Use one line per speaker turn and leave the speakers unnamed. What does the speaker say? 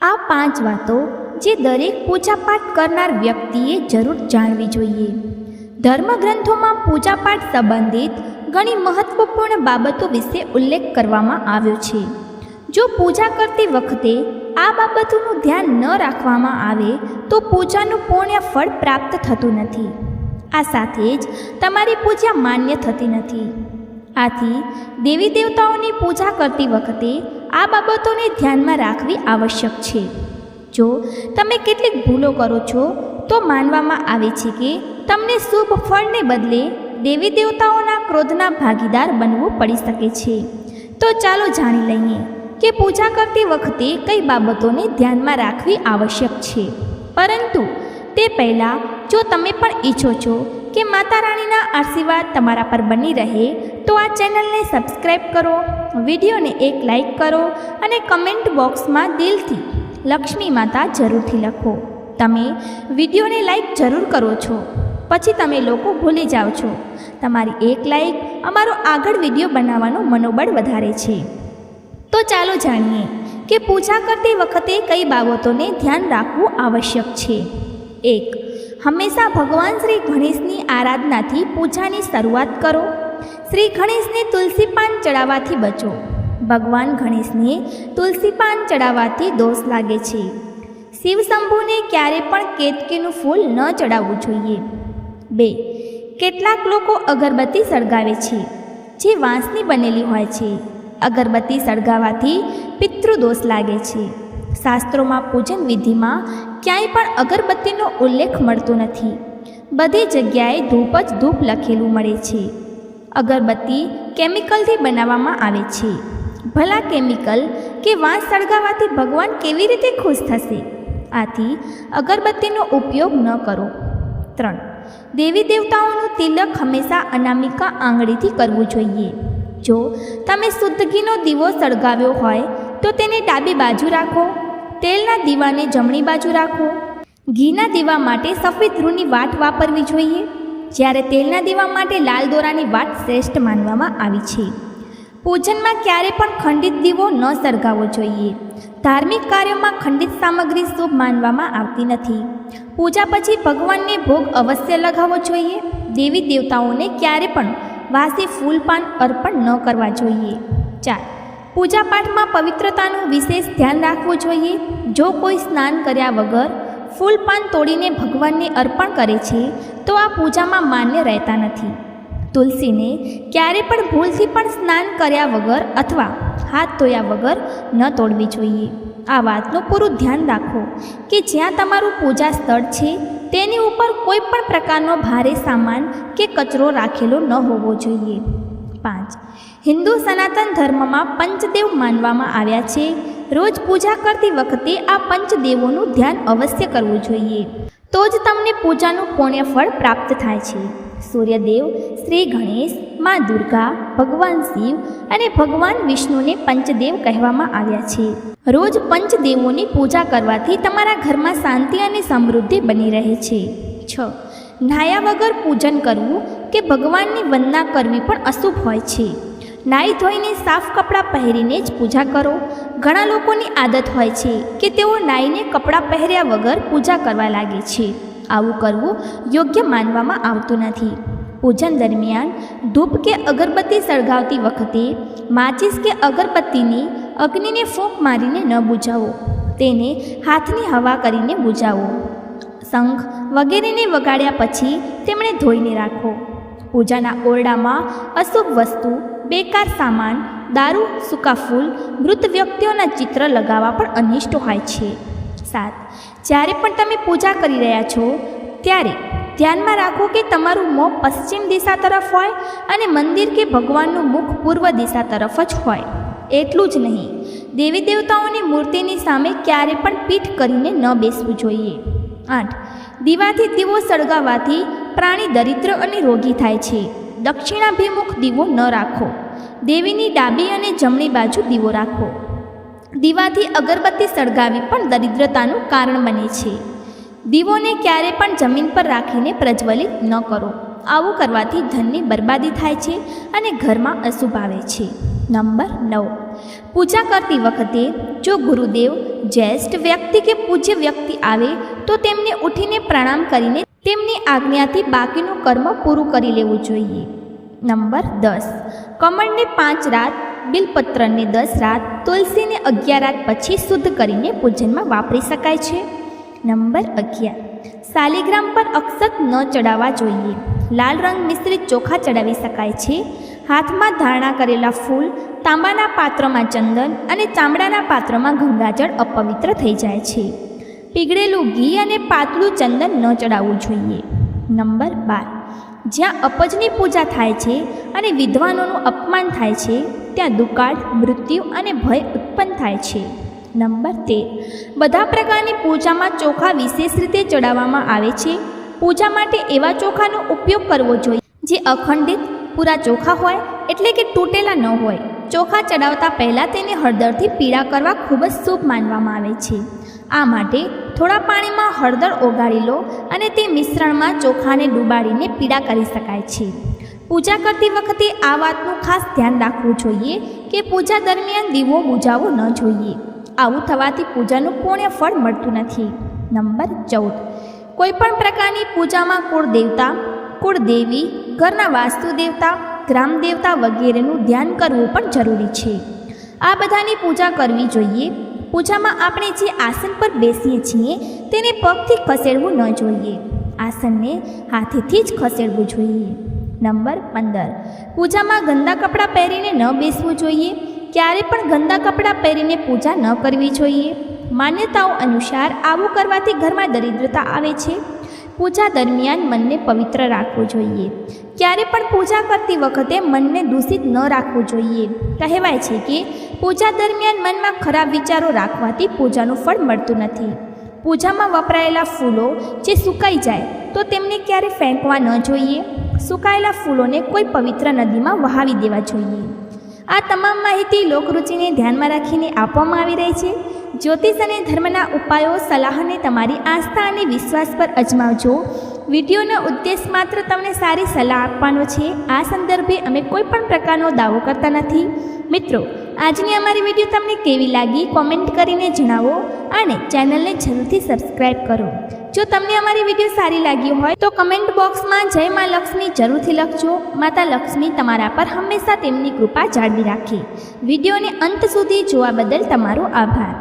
આ 5 વાતો જે દરેક પૂજાપાઠ કરનાર વ્યક્તિએ જરૂર જાણવી જોઈએ. ધર્મગ્રંથોમાં પૂજાપાઠ સંબંધિત ઘણી મહત્વપૂર્ણ બાબતો વિશે ઉલ્લેખ કરવામાં આવ્યો છે. જો પૂજા કરતી વખતે આ બાબતોનું ધ્યાન ન રાખવામાં આવે તો પૂજાનું પુણ્ય ફળ પ્રાપ્ત થતું નથી. આ સાથે જ તમારી પૂજા માન્ય થતી નથી. આથી દેવી દેવતાઓની પૂજા કરતી વખતે આ બાબતોને ધ્યાનમાં રાખવી આવશ્યક છે. જો તમે કેટલીક ભૂલો કરો છો તો માનવામાં આવે છે કે તમને શુભ ફળને બદલે દેવી દેવતાઓના ક્રોધના ભાગીદાર બનવું પડી શકે છે. તો ચાલો જાણી લઈએ કે પૂજા કરતી વખતે કઈ બાબતોને ધ્યાનમાં રાખવી આવશ્યક છે. પરંતુ તે પહેલાં જો તમે પણ ઈચ્છો છો કે માતા રાણીના આશીર્વાદ તમારા પર બની રહે તો આ ચેનલને સબસ્ક્રાઈબ કરો, વિડીયોને એક લાઈક કરો અને કમેન્ટ બોક્સમાં દિલથી લક્ષ્મી માતા જરૂરથી લખો. તમે વિડીયોને લાઈક જરૂર કરો છો, પછી તમે લોકો ભૂલી જાઓ છો. તમારી એક લાઈક અમારો આગળ વિડીયો બનાવવાનું મનોબળ વધારે છે. તો ચાલો જાણીએ કે પૂજા કરતી વખતે કઈ બાબતોને ધ્યાન રાખવું આવશ્યક છે. 1. હંમેશા ભગવાન શ્રી ગણેશની આરાધનાથી પૂજાની શરૂઆત કરો. શ્રી ગણેશને તુલસી પાન ચડાવવાથી બચો. ભગવાન ગણેશને તુલસી પાન ચડાવવાથી દોષ લાગે છે. શિવ શંભુને ક્યારે પણ કેતકીનું ફૂલ ન ચડાવવું જોઈએ. 2. કેટલાક લોકો અગરબત્તી સળગાવે છે જે વાંસની બનેલી હોય છે. અગરબત્તી સળગાવવાથી પિતૃદોષ લાગે છે. શાસ્ત્રોમાં પૂજન વિધિમાં ક્યાંય પણ અગરબત્તીનો ઉલ્લેખ મળતો નથી. બધી જગ્યાએ ધૂપ જ ધૂપ લખેલું મળે છે. અગરબત્તી કેમિકલથી બનાવવામાં આવે છે. ભલા કેમિકલ કે વાંસ સળગાવવાથી ભગવાન કેવી રીતે ખુશ થશે? આથી અગરબત્તીનો ઉપયોગ ન કરો. 3. દેવી દેવતાઓનું તિલક હંમેશા અનામિકા આંગળીથી કરવું જોઈએ. જો તમે શુદ્ધ ઘીનો દીવો સળગાવ્યો હોય તો તેને ડાબી બાજુ રાખો. તેલના દીવાને જમણી બાજુ રાખો. ઘીના દીવા માટે સફેદ રૂની વાટ વાપરવી જોઈએ, જ્યારે તેલના દીવા માટે લાલ દોરાની વાટ શ્રેષ્ઠ માનવામાં આવી છે. પૂજનમાં ક્યારે પણ ખંડિત દીવો ન સળગાવવો જોઈએ. ધાર્મિક કાર્યોમાં ખંડિત સામગ્રી શુભ માનવામાં આવતી નથી. પૂજા પછી ભગવાનને ભોગ અવશ્ય લગાવવો જોઈએ. દેવી દેવતાઓને ક્યારે પણ વાસી ફૂલ પાન અર્પણ ન કરવા જોઈએ. 4. પૂજાપાઠમાં પવિત્રતાનું વિશેષ ધ્યાન રાખવું જોઈએ. જો કોઈ સ્નાન કર્યા વગર ફૂલ પાન તોડીને ભગવાનને અર્પણ કરે છે તો આ પૂજામાં માન્ય રહેતા નથી. તુલસીને ક્યારે પણ ભૂલથી પણ સ્નાન કર્યા વગર અથવા હાથ ધોયા વગર ન તોડવી જોઈએ. આ વાતનું પૂરું ધ્યાન રાખો કે જ્યાં તમારું પૂજા સ્થળ છે તેની ઉપર કોઈ પણ પ્રકારનો ભારે સામાન કે કચરો રાખેલો ન હોવો જોઈએ. 5. હિન્દુ સનાતન ધર્મમાં પંચદેવ માનવામાં આવ્યા છે. રોજ પૂજા કરતી વખતે આ પંચદેવોનું ધ્યાન અવશ્ય કરવું જોઈએ. તો જ તમને પૂજાનું પુણ્ય ફળ પ્રાપ્ત થાય છે. સૂર્યદેવ, શ્રી ગણેશ, મા દુર્ગા, ભગવાન શિવ અને ભગવાન વિષ્ણુને પંચદેવ કહેવામાં આવ્યા છે. રોજ પંચદેવોની પૂજા કરવાથી તમારા ઘરમાં શાંતિ અને સમૃદ્ધિ બની રહે છે. 6. નાહ્યા વગર પૂજન કરવું કે ભગવાનની વંદના કરવી પણ અશુભ હોય છે. નાહી ધોઈને સાફ કપડાં પહેરીને જ પૂજા કરો. ઘણા લોકોની આદત હોય છે કે તેઓ નાહીને કપડાં પહેર્યા વગર પૂજા કરવા લાગે છે. આવું કરવું યોગ્ય માનવામાં આવતું નથી. પૂજન દરમિયાન ધૂપ કે અગરબત્તી સળગાવતી વખતે માચિસ કે અગરબત્તીની અગ્નિને ફૂંક મારીને ન બુઝાવો. તેને હાથની હવા કરીને બુઝાવો. શંખ વગેરેને વગાડ્યા પછી તેમણે ધોઈને રાખો. પૂજાના ઓરડામાં અશુભ વસ્તુ, બેકાર સામાન, દારૂ, સૂકા ફૂલ, મૃત વ્યક્તિઓના ચિત્ર લગાવવા પણ અનિષ્ટ હોય છે. 7. જ્યારે પણ તમે પૂજા કરી રહ્યા છો ત્યારે ધ્યાનમાં રાખો કે તમારું મોં પશ્ચિમ દિશા તરફ હોય અને મંદિર કે ભગવાનનું મુખ પૂર્વ દિશા તરફ જ હોય. એટલું જ નહીં, દેવી દેવતાઓની મૂર્તિની સામે ક્યારે પણ પીઠ કરીને ન બેસવું જોઈએ. 8. દીવાથી દીવો સળગાવવાથી પ્રાણી દરિદ્ર અને રોગી થાય છે. દક્ષિણાભિમુખ દીવો ન રાખો. દેવીની ડાબી અને જમણી બાજુ દીવો રાખો. દીવાથી અગરબત્તી સળગાવી પણ દરિદ્રતાનું કારણ બને છે. દીવોને ક્યારે પણ જમીન પર રાખીને પ્રજ્વલિત ન કરો. આવું કરવાથી ધનની બરબાદી થાય છે અને ઘરમાં અશુભ આવે છે. નંબર 9. પૂજા કરતી વખતે જો ગુરુદેવ જ્યેષ્ઠ વ્યક્તિ કે પૂજ્ય વ્યક્તિ આવે તો તેમને ઉઠીને પ્રણામ કરીને તેમની આજ્ઞાથી બાકીનું કર્મ પૂરું કરી લેવું જોઈએ. નંબર 10. કમળને 5 રાત, બિલપત્રને 10 રાત, તુલસીને 11 રાત પછી શુદ્ધ કરીને પૂજનમાં વાપરી શકાય છે. નંબર 11. શાલિગ્રામ પર અક્ષત ન ચડાવવા જોઈએ. લાલ રંગ મિશ્રિત ચોખા ચડાવી શકાય છે. હાથમાં ધારણા કરેલા ફૂલ, તાંબાના પાત્રમાં ચંદન અને ચામડાના પાત્રમાં ગંગાજળ અપવિત્ર થઈ જાય છે. પીગળેલું ઘી અને પાતળું ચંદન ન ચડાવવું જોઈએ. નંબર 12. જ્યાં અપજની પૂજા થાય છે અને વિદ્વાનોનું અપમાન થાય છે ત્યાં દુકાળ, મૃત્યુ અને ભય ઉત્પન્ન થાય છે. નંબર 13. બધા પ્રકારની પૂજામાં ચોખા વિશેષ રીતે ચડાવવામાં આવે છે. પૂજા માટે એવા ચોખાનો ઉપયોગ કરવો જોઈએ જે અખંડિત પૂરા ચોખા હોય, એટલે કે તૂટેલા ન હોય. ચોખા ચડાવતા પહેલાં તેને હળદરથી પીળા કરવા ખૂબ જ શુભ માનવામાં આવે છે. આ માટે થોડા પાણીમાં હળદર ઓગાળી લો અને તે મિશ્રણમાં ચોખાને ડૂબાડીને પીળા કરી શકાય છે. પૂજા કરતી વખતે આ વાતનું ખાસ ધ્યાન રાખવું જોઈએ કે પૂજા દરમિયાન દીવો બુઝાવવો ન જોઈએ. આવું થવાથી પૂજાનું પુણ્ય ફળ મળતું નથી. નંબર 14. કોઈપણ પ્રકારની પૂજામાં કુળદેવતા, કુળદેવી, ઘરના વાસ્તુ દેવતા, ગ્રામ દેવતા વગેરેનું ધ્યાન કરવું પણ જરૂરી છે. આ બધાની પૂજા કરવી જોઈએ. પૂજામાં આપણે જે આસન પર બેસીએ છીએ તેને પગથી ખસેડવું ન જોઈએ. આસનને હાથેથી જ ખસેડવું જોઈએ. નંબર 15. પૂજામાં ગંદા કપડાં પહેરીને ન બેસવું જોઈએ. ક્યારે પણ ગંદા કપડાં પહેરીને પૂજા ન કરવી જોઈએ. માન્યતાઓ અનુસાર આવું કરવાથી ઘરમાં દરિદ્રતા આવે છે. પૂજા દરમિયાન મનને પવિત્ર રાખવું જોઈએ. ક્યારે પણ પૂજા કરતી વખતે મનને દૂષિત ન રાખવું જોઈએ. કહેવાય છે કે પૂજા દરમિયાન મનમાં ખરાબ વિચારો રાખવાથી પૂજાનું ફળ મળતું નથી. પૂજામાં વપરાયેલા ફૂલો જે સુકાઈ જાય તો તેમને ક્યારે ફેંકવા ન જોઈએ. સુકાયેલા ફૂલોને કોઈ પવિત્ર નદીમાં વહાવી દેવા જોઈએ. આ તમામ માહિતી લોકરુચિને ધ્યાનમાં રાખીને આપવામાં આવી રહી છે. જ્યોતિષ અને ધર્મના ઉપાયો સલાહને તમારી આસ્થા અને વિશ્વાસ પર અજમાવજો. વિડીયોનો ઉદ્દેશ માત્ર તમને સારી સલાહ આપવાનો છે. આ સંદર્ભે અમે કોઈ પણ પ્રકારનો દાવો કરતા નથી. મિત્રો, આજની અમારી વિડીયો તમને કેવી લાગી કોમેન્ટ કરીને જણાવો અને ચેનલને જરૂરથી સબસ્ક્રાઈબ કરો. જો તમને અમારી વિડીયો સારી લાગી હોય તો કમેન્ટ બોક્સમાં જય મા લક્ષ્મી જરૂરથી લખજો. માતા લક્ષ્મી તમારા પર હંમેશા તેમની કૃપા જાળવી રાખે. વિડીયોને અંત સુધી જોવા બદલ તમારો આભાર.